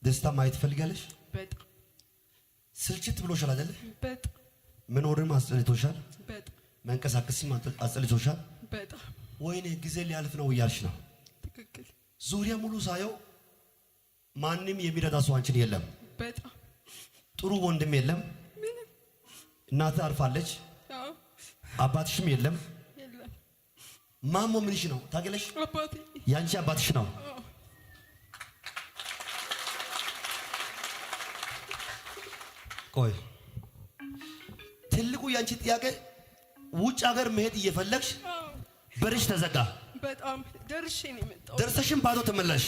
ደስታ ማየት ፈልጋለሽ? በጣም ስልችት ብሎሻል አይደል? በጣም መኖርም አስጠልቶሻል? በጣም መንቀሳቀስም አስጠልቶሻል? በጣም ወይኔ ጊዜ ሊያልፍ ነው እያልሽ ነው። ትክክል። ዙሪያ ሙሉ ሳየው ማንም የሚረዳ ሰው አንቺን የለም። በጣም ጥሩ ወንድም የለም። እናትህ አርፋለች። አባትሽም የለም። ማሞ ምንሽ ነው ታገለሽ? አባቴ ያንቺ አባትሽ ነው። ቆይ ትልቁ ያንቺ ጥያቄ ውጭ ሀገር መሄድ እየፈለግሽ በርሽ ተዘጋ። በጣም ደርሼ ነው የመጣው። ደርሰሽም ባዶ ተመለሽ።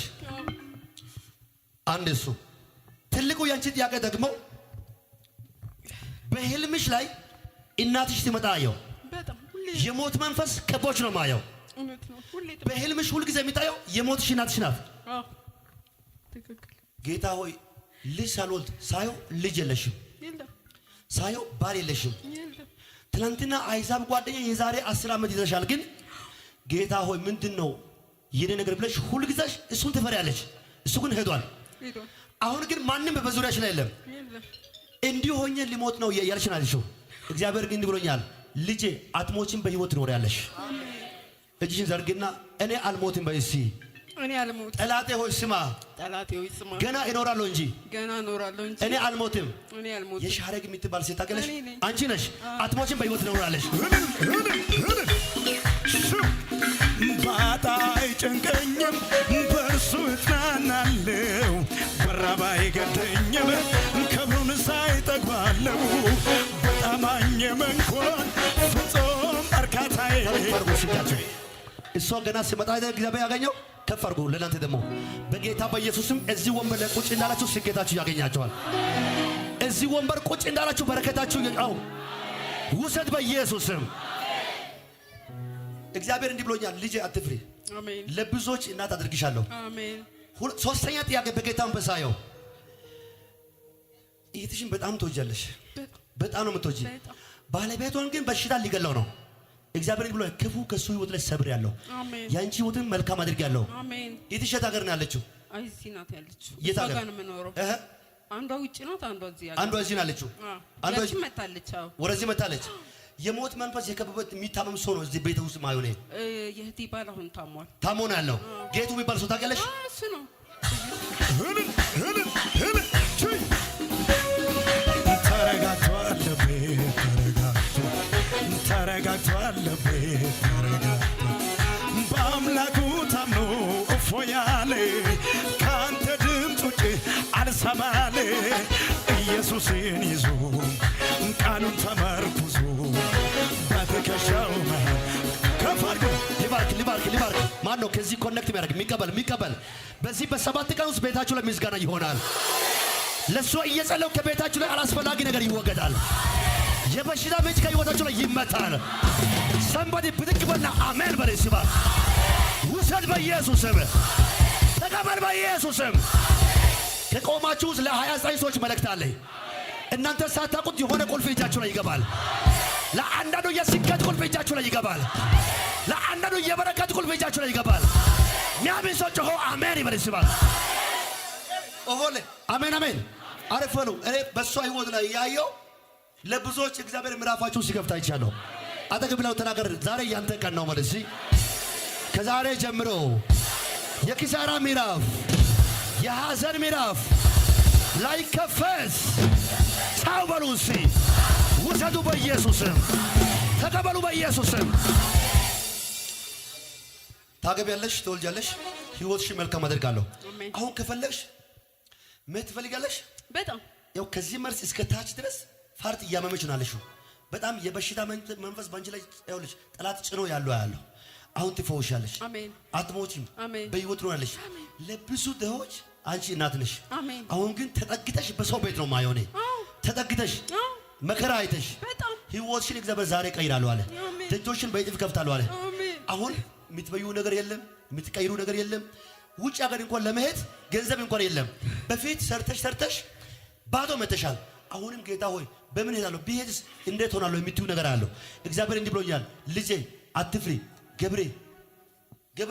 አንድ እሱ ትልቁ ያንቺ ጥያቄ ደግሞ በህልምሽ ላይ እናትሽ ትመጣ አየው። በጣም የሞት መንፈስ ከቦች ነው ማየው። እውነት ነው። ሁሌ በህልምሽ ሁሉ ጊዜ የሚታየው የሞትሽ እናትሽ ናት። ትክክል። ጌታ ሆይ ልጅ ሳልወልድ ሳየው ልጅ የለሽም፣ የለም ሳየው ባል የለሽም። የለም። ትናንትና አይዛብ ጓደኛ የዛሬ 10 ዓመት ይዘሻል። ግን ጌታ ሆይ ምንድነው የኔ ነገር ብለሽ ሁሉ ጊዜ እሱን ትፈሪያለሽ። እሱ ግን ሄዷል። አሁን ግን ማንም በዙሪያሽ ላይ የለም። እንዲሁ ሆኜ ሊሞት ነው ያልሽ ናልሽው። እግዚአብሔር ግን ብሎኛል ልጄ አትሞችም፣ በህይወት ትኖሪያለሽ። እጅሽን ዘርግና እኔ አልሞትም በእሲ እኔ አልሞትም። ጠላቴ ሆይ ስማ፣ ጠላቴ ሆይ ስማ፣ ገና እኖራለሁ እንጂ ገና እኖራለሁ እንጂ እኔ አልሞትም። እኔ አልሞትም። የሻረግ የምትባል ሴት ታውቂያለሽ? አንቺ ነሽ። አትሞችም፣ በህይወት ትኖሪያለሽ። ባጣ አይጨንቀኝም፣ በእርሱ እጽናናለሁ። በራብ አይገደኝም፣ ክብሩን ሳይ እጠግባለሁ። በጣማኝም እንኳን ፍጹም እርካታዬ። እሷ ገና ሲመጣ እግዚአብሔር ያገኘው ከፍ አድርጉ። ለእናንተ ደግሞ በጌታ በኢየሱስም እዚህ ወንበር ላይ ቁጭ እንዳላችሁ ስኬታችሁ ያገኛቸዋል። እዚህ ወንበር ቁጭ እንዳላችሁ በረከታችሁ ያው ውሰድ በኢየሱስም። እግዚአብሔር እንዲህ ብሎኛል ልጄ አትፍሪ፣ አሜን። ለብዙዎች እናት አድርግሻለሁ። አሜን። ሶስተኛ ጥያቄ በጌታም በሳየው እህትሽን በጣም ትወጃለሽ፣ በጣም ነው የምትወጂ። ባለቤቷን ግን በሽታ ሊገለው ነው። እግዚአብሔር እንዲህ ብሎኛል ክፉ ከሱ ህይወት ላይ ሰብር ያለው ያንቺ ህይወትን መልካም አድርጋለሁ። አሜን። እህትሽ የት ሀገር ነው ያለችው? እዚህ ናት ያለችው። የት ሀገር ነው የምኖረው? አንዷ ውጭ ናት፣ አንዷ እዚህ ያለች። አንዷ እዚህ ነው ያለችው። አንዷ እዚህ መታለች። አዎ ወደዚህ መታለች። የሞት መንፈስ የከበበት የሚታመም ሰው ነው እዚህ ቤት ውስጥ ማየው ነው። የእህቴ ባል አሁን ታሟል። ታሞ ነው ያለው። ጌቱ የሚባል ሰው ታውቂያለሽ? እሱ ነው። ተረጋግቷል ቤት ተረጋግቷል። በአምላኩ ታምኖ እፎይ አለ። ከአንተ ድምፅ ውጭ አልሰማለ። ኢየሱስን ይዞ ቃሉን ተመርኩዞ በትከሻው ከፍ አድርጎ ሊባርክ ማን ነው ከዚህ ኮኔክት የሚያደርግ የሚቀበል በዚህ በ7 ቀን ውስጥ ቤታችሁ ላይ ምስጋና ይሆናል። ለእሱ እየጸለው ከቤታችሁ ላይ አላስፈላጊ ነገር ይወገዳል። የበሽታ ምንጭ ከህይወታችሁ ላይ ይመታል። ሰንበዲ ብድግ በልና አሜን በል። ሲባ ውሰድ በኢየሱስም፣ ተቀበል በኢየሱስም። ከቆማችሁ ውስጥ ለ29 ሰዎች መልእክት አለኝ። እናንተ ሳታውቁት የሆነ ቁልፍ እጃችሁ ላይ ይገባል። ለአንዳንዱ የስኬት ቁልፍ እጃችሁ ላይ ይገባል። ለአንዳንዱ የበረከት ቁልፍ እጃችሁ ላይ ይገባል። ሚያምን ሰው ጮሆ አሜን ይበል። ሲባ ኦሆለ አሜን አሜን። አረፈሉ እኔ በሷ ህይወት ላይ ያየው ለብዙዎች እግዚአብሔር ምዕራፋችሁን ሲከፍት አይቻለሁ። አጠገብ ብለው ተናገር ዛሬ ያንተ ቀን ነው ማለት ነው። ከዛሬ ጀምሮ የኪሳራ ምዕራፍ፣ የሐዘን ምዕራፍ ላይከፈት ቻው በሉ። እስቲ ውሰዱ በኢየሱስም፣ ተቀበሉ በኢየሱስም። ታገቢያለሽ፣ ትወልጃለሽ፣ ህይወትሽ መልካም አደርጋለሁ። አሁን ከፈለግሽ ምን ትፈልጋለሽ? በጣም ያው ከዚህ መርስ እስከ ታች ድረስ ፋርት እያመመች ነው አለሽው። በጣም የበሽታ መንፈስ ባንቺ ላይ ያውልሽ ጠላት ጭኖ ያለው አሁን ትፈውሻለሽ። አሜን። አትሞቺም፣ በህይወት ነው ያለሽ። ለብዙ ደሆች አንቺ እናት ነሽ። አሁን ግን ተጠግተሽ በሰው ቤት ነው ማየው። ተጠግተሽ መከራ አይተሽ ህይወትሽን እግዚአብሔር ዛሬ ቀይራለሁ አለ። ደጆችን በይጥፍ ከፍታለሁ አለ። አሁን የምትበዩ ነገር የለም፣ የምትቀይሩ ነገር የለም። ውጭ ሀገር እንኳን ለመሄድ ገንዘብ እንኳን የለም። በፊት ሰርተሽ ባዶ መተሻል። አሁንም ጌታ ሆይ በምን ሄዳለሁ ቢሄድስ እንዴት ሆናለሁ የምትዩ ነገር አለው። እግዚአብሔር እንዲህ ብሎኛል ልጄ አትፍሪ። ገብሬ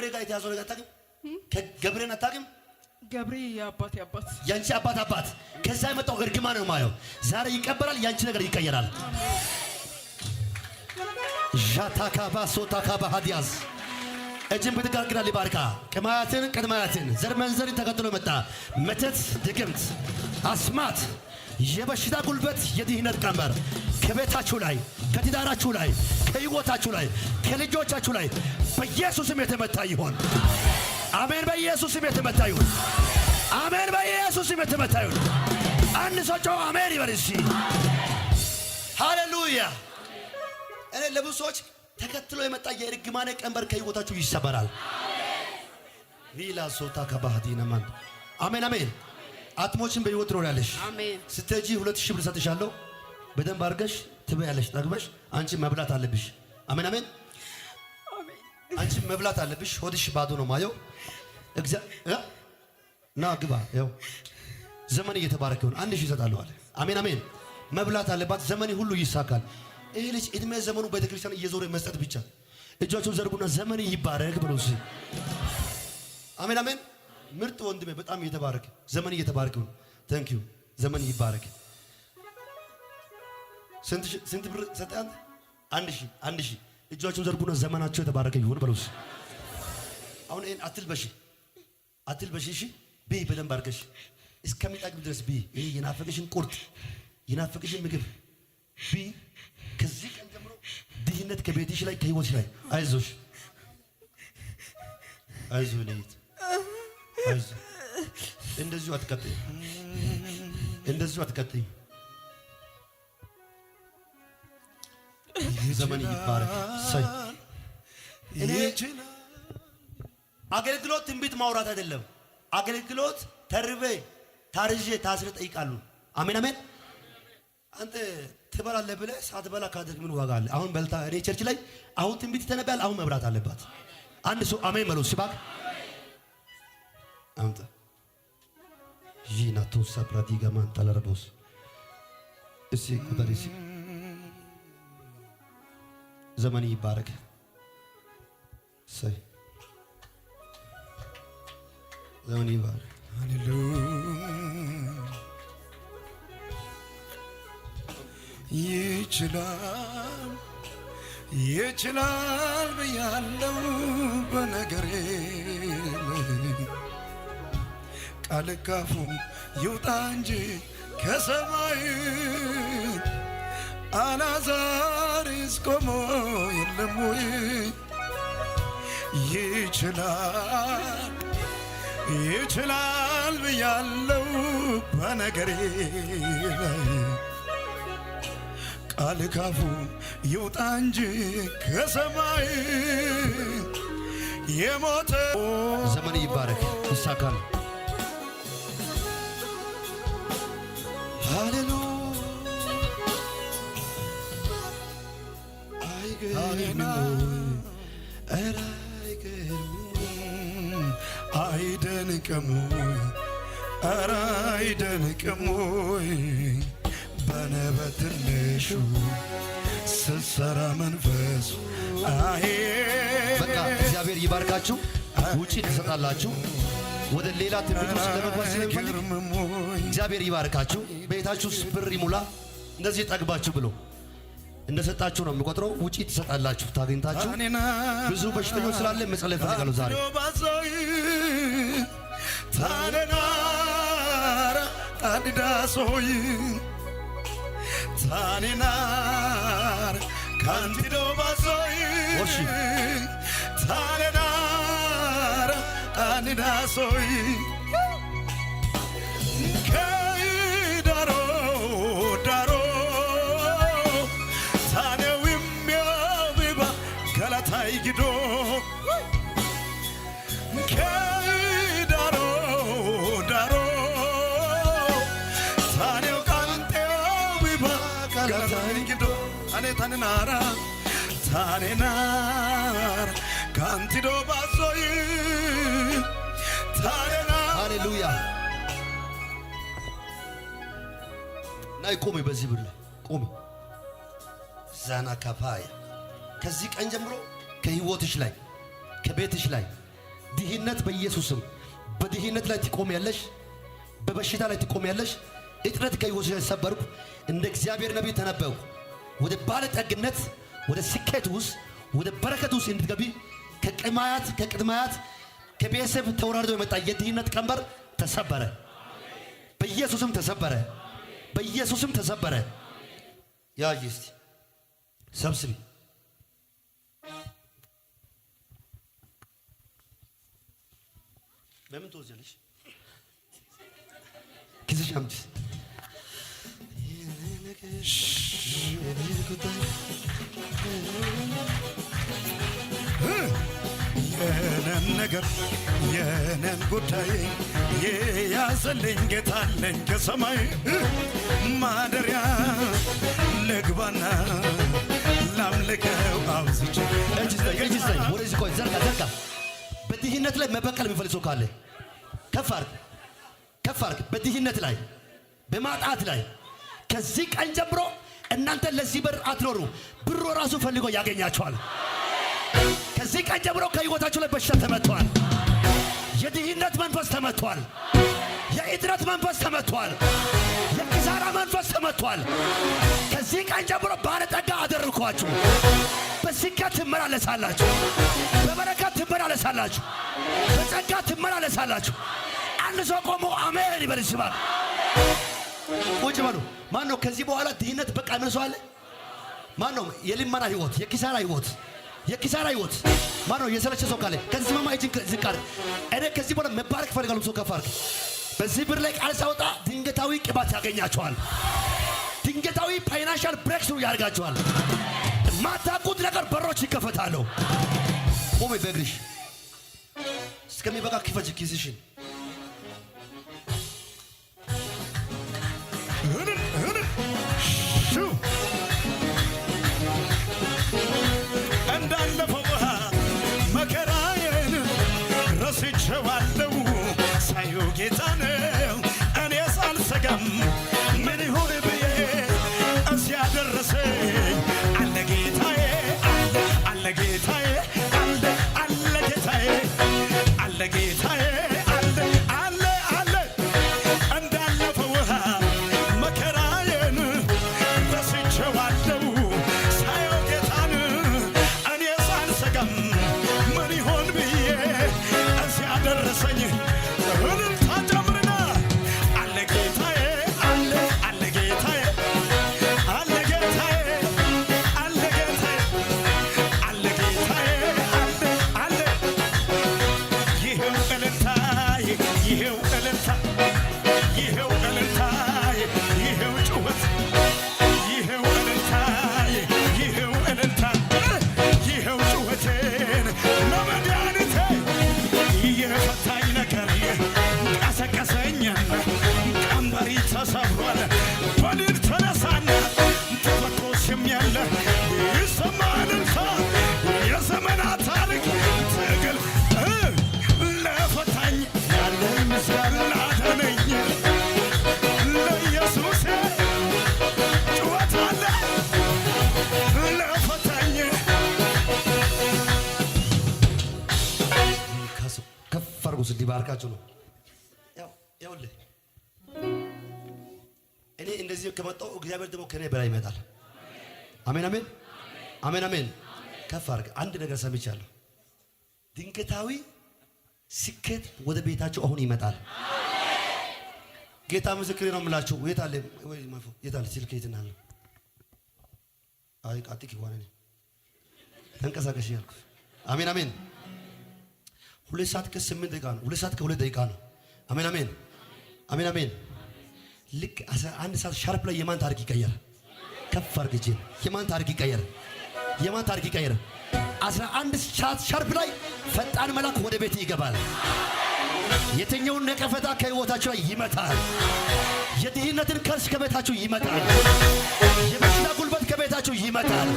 ጋር የተያዘው ነገር አታውቅም? ከገብሬን አታውቅም? ገብሬ የአባቴ አባት ያንቺ አባት ከዛ የመጣው እርግማን ነው ማየው ዛሬ ይቀበራል ያንቺ ነገር ይቀየራል ጃታካባ ሶታካባ ሀዲያስ እጅን ብትጋግራ ሊባርካ ቅማያትን ቅድማያትን ዘር መንዘርን ተከትሎ መጣ መተት ድግምት አስማት የበሽታ ጉልበት የድህነት ቀንበር ከቤታችሁ ላይ ከትዳራችሁ ላይ ከሕይወታችሁ ላይ ከልጆቻችሁ ላይ በኢየሱስም የተመታ ይሁን አሜን በኢየሱስም የተመታ ይሁን አሜን በኢየሱስም የተመታ ይሁን አንድ ሰው ጮህ አሜን ይበል እስኪ ሃሌሉያ እኔ ለብዙ ሰዎች ተከትሎ የመጣ የእርግማን ቀንበር ከሕይወታችሁ ይሰበራል ቪላ ሶታ ከባህዲና ማን አሜን አሜን አትሞችን በሕይወት ትኖሪያለሽ አሜን ስትሄጂ 2000 ብር ሰጥሻለሁ በደንብ አድርገሽ ትበያለሽ ጠግበሽ አንቺ መብላት አለብሽ አሜን አሜን አንቺ መብላት አለብሽ ሆድሽ ባዶ ነው ማየው ና ግባ ያው ዘመን እየተባረከ ነው 1000 ይሰጣሉ አለ አሜን አሜን መብላት አለባት ዘመን ሁሉ ይሳካል ይሄ ልጅ እድሜ ዘመኑ ቤተክርስቲያን እየዞረ መስጠት ብቻ እጃችሁን ዘርጉና ዘመን ይባረክ ብሎስ አሜን አሜን ምርጥ ወንድሜ በጣም እየተባረከ ዘመን እየተባረከ ነው ታንክ ዩ ዘመን ይባረክ ስንት ብር ሰጣን 1000 እጃችሁን ዘርጉና ዘመናቸው የተባረከ ይሁን ብሎስ አሁን ይሄን አትልበሽ እሺ ቢ በደንብ አድርገሽ እስከሚጠግብ ድረስ ቢ ይሄ የናፈቀሽን ቁርጥ የናፈቀሽን ምግብ ቢ ከዚህ ቀን ጀምሮ ድህነት ከቤትሽ ላይ ከህይወትሽ ላይ አይዞሽ ለይት አይዞ እንደዚሁ አትቀጥይ ዘመን ይባረክ ሳይ እኔ አገልግሎት ትንቢት ማውራት አይደለም አገልግሎት ተርቤ ታርዤ ታስረ ጠይቃሉ አሜን አሜን አንተ ትበላለህ ብለህ ሳትበላ ካደረግ ምን ዋጋ አለ አሁን በልታ እኔ ቸርች ላይ አሁን ትንቢት ተነብያል አሁን መብራት አለባት አንድ ሰው አሜን በለው ሲባክ አንተ ጂናቶ ሰፕራቲ ገማን ተለረቦስ እሺ ኩታሪሲ ዘመን ይባረክ ሳይ ዘመን ይባረክ ሃሌሉያ ይችላል ብያለው በነገሬ ቃል ካፉ ይውጣ እንጂ ከሰማይ አላዛርስ ቆሞ የለም ወይ ይችላል ብያለው በነገሬ ቃል ካፉ ይውጣ እንጂ ከሰማይ የሞተ ዘመን ይባረክ ይሳካል ሃሌሉያ አይደንቅም ወይ በነበትንሹ ስሰራ መንፈስ በቃ እግዚአብሔር ይባርካችሁ ውጪ ትሰጣላችሁ ወደ ሌላ ትንቢት ውስጥ ለመግባት ስለምፈልግ እግዚአብሔር ይባርካችሁ ቤታችሁ ብር ይሙላ እንደዚህ ጠግባችሁ ብሎ እንደሰጣችሁ ነው የምቆጥረው ውጪ ትሰጣላችሁ ታገኝታችሁ ብዙ በሽተኞች ስላለ መጸለይ ፈልጋለሁ ዛሬ ታኔናር አዲዳሶይ ታኔናር ካንቲዶ ባሶይ ታኔናር አዲዳሶይ ከዳሮ ዳሮ ታኔው የሚያብባ ገላታይ ግዶ ከዳሮ ዳሮ ታኔው ቃንጤው ቢባ ገላታይ ግዶ አኔ ታኔናራ ታኔናር ካንቲዶ ባሶይ ታኔናር ሃሌሉያ ናይ ቆሜ በዚህ ብር ቆሜ ዛና ካፋያ ከዚህ ቀን ጀምሮ ከህይወትሽ ላይ ከቤትሽ ላይ ድህነት በኢየሱስም በድህነት ላይ ትቆሚያለሽ፣ በበሽታ ላይ ትቆሚያለሽ። እጥረት ከሕይወትሽ ላይ ሰበርኩ። እንደ እግዚአብሔር ነቢይ ተነበይኩ። ወደ ባለጠግነት፣ ወደ ስኬት ውስጥ፣ ወደ በረከት ውስጥ እንድትገቢ ከቅድማያት ከቤተሰብ ተወራርዶ የመጣ የድህነት ቀንበር ተሰበረ። በኢየሱስም ተሰበረ። በኢየሱስም ተሰበረ። ያዥ እስቲ ሰብስቢ። በምን ትወዚያለሽ? ኪስሽ አምጪ። የነን ነገር የነን ጉዳይ የያዘልኝ ጌታ አለኝ ከሰማይ ማደሪያ ልግባና ላምልከው አብዝቼ እጅ ዘይ ወደዚህ ቆይ ዘርጋ። በድህነት ላይ መበቀል የሚፈልግ ሰው ካለ ከፍ አድርግ። በድህነት ላይ በማጣት ላይ ከዚህ ቀን ጀምሮ እናንተ ለዚህ በር አትኖሩ። ብሮ ራሱ ፈልጎ ያገኛቸዋል። ከዚህ ቀን ጀምሮ ከሕይወታችሁ ላይ በሽታ ተመቷል። የድህነት መንፈስ ተመቷል። የእጥረት መንፈስ ተመቷል። የኪሳራ መንፈስ ተመቷል። ከዚህ ቀን ጀምሮ ባለጠጋ አደረኳችሁ። በስኬት ትመላለሳላችሁ። በበረከት ትመላለሳላችሁ። በጸጋ ትመላለሳላችሁ። አንድ ሰው ቆሞ አሜን ይበል። ይስባል። ቁጭ በሉ። ማን ነው ከዚህ በኋላ ድህነት በቃ ምን ሰው አለ? ማን ነው የልመና ህይወት፣ የኪሳራ ህይወት ማን ነው የሰለቸ ሰው ካለ ከዚህ ማማ እጅን ዝቅ አድርግ። እኔ ከዚህ በኋላ መባረክ እፈልጋለሁ። ሰው ከፍ አድርግ። በዚህ ብር ላይ ቃል ሳወጣ ድንገታዊ ቅባት ያገኛቸዋል። ድንገታዊ ፋይናንሻል ብሬክ ስሩ ያደርጋቸዋል። ማታውቁት ነገር በሮች ይከፈታሉ። ቆሜ በእግርሽ እስከሚበቃ ክፈች ኪስሽን። እንዳለፈው ውሃ መከራዬን ረስቼዋለሁ። ሳየው ጌታ ነው እኔ ሳልሰጋም ምን ይሁን ብዬ እዚያ ደረሰኝ። አለ ጌታዬ አለ ጌታዬ አለ ጌታዬ አለ ጌታዬ አለ እንዳለፈው ውሃ መከራዬን ረስቼዋለሁ። ሳየው ጌታን እኔ ሳልሰጋም ምን ይሆን ብዬ እዚያ ደረሰኝ። እልልታ ጨምርና አለ ጌታዬ አለ ጌታዬ አለ ጌታዬ አለ ጌታዬ አለ ጌታዬ አለ ይሄው እልልታዬ ይሄው እልልታ ይሄው እልልታዬ ይሄው ጩኸት ይሄው እልልታዬ ይሄው እልልታ ይሄው ጩኸቴን ለመድኃኒቴ የፈታኝ ነገር ቀሰቀሰኝና ቀንበሪ ተሰብሯል። በድል ተነሳና ተፈቶሽም ያለ ይሰማ እልልታ የዘመናት ታሪክ ትግል ለፈታኝ ያለ ምስጋና ላዳነኝ ለኢየሱስ ጩኸት አለ ለፈታኝ ከፍ አድርጉ። ስል ሊባርካችሁ ነው። ይኸውልህ እኔ እንደዚህ ከመጣሁ እግዚአብሔር ደግሞ ከኔ በላይ ይመጣል። አሜን አሜን አሜን አሜን። ከፍ አድርግ። አንድ ነገር ሰምቻለሁ። ድንገታዊ ስኬት ወደ ቤታችሁ አሁን ይመጣል። ጌታ ምስክሬ ነው የምላችሁ። የት አለ ወይ ማፎ? የት አለ ስልክ? የት ነው? አይ ቃጥቂ ሆነ ነው ተንቀሳቀሽ ያልኩ። አሜን አሜን። 2 ሰዓት ከ8 ደቂቃ ነው። 2 ሰዓት ከ2 ደቂቃ ነው። አሜን አሜን አሜን አሜን። ልክ 11 ሰዓት ሻርፕ ላይ የማን ታሪክ ይቀየር? ከፍ አድርግ እጄን። የማን ታሪክ ይቀየር? የማን ታሪክ ይቀየር? 11 ሰዓት ሻርፕ ላይ ፈጣን መልአክ ወደ ቤት ይገባል። የትኛውን ነቀፈታ ከህይወታችሁ ላይ ይመታል። የድህነትን ከርስ ከቤታችሁ ይመታል። የበሽታ ጉልበት ከቤታችሁ ይመታል።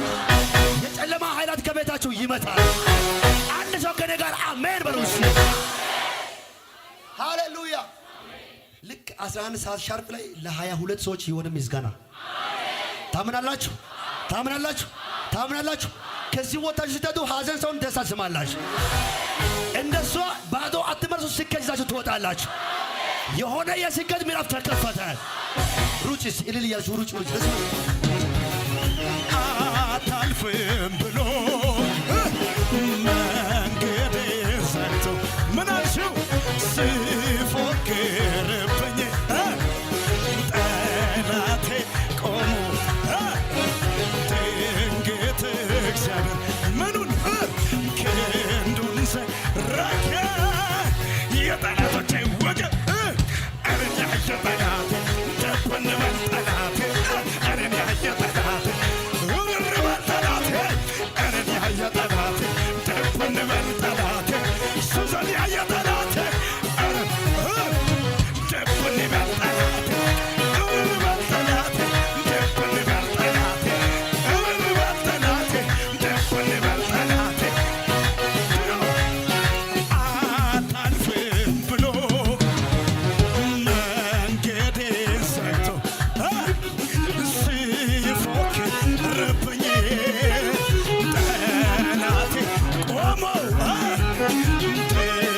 የጨለማ ኃይላት ከቤታችሁ ይመታል። አንድ ሰው ከኔ ጋር አሜን በሉ እስኪ። ሃሌሉያ። ልክ 11 ሰዓት ሻርፕ ላይ ለ22 ሰዎች የሆነ ምስጋና ታምናላችሁ? ታምናላችሁ? ታምናላችሁ? ከዚህ ወጣችሁ ስትሄዱ ሀዘን ሰውን ደስታ ትስማላችሁ። እንደሷ ባዶ አትመርሱ። ስኬት ይዛችሁ ትወጣላችሁ። የሆነ የስኬት ምዕራፍ ተከፈተ። ሩጭስ እልል እያልሽ ሩጭ አታልፍም ብሎ መንገድ ዘግቶ ምን አልሽው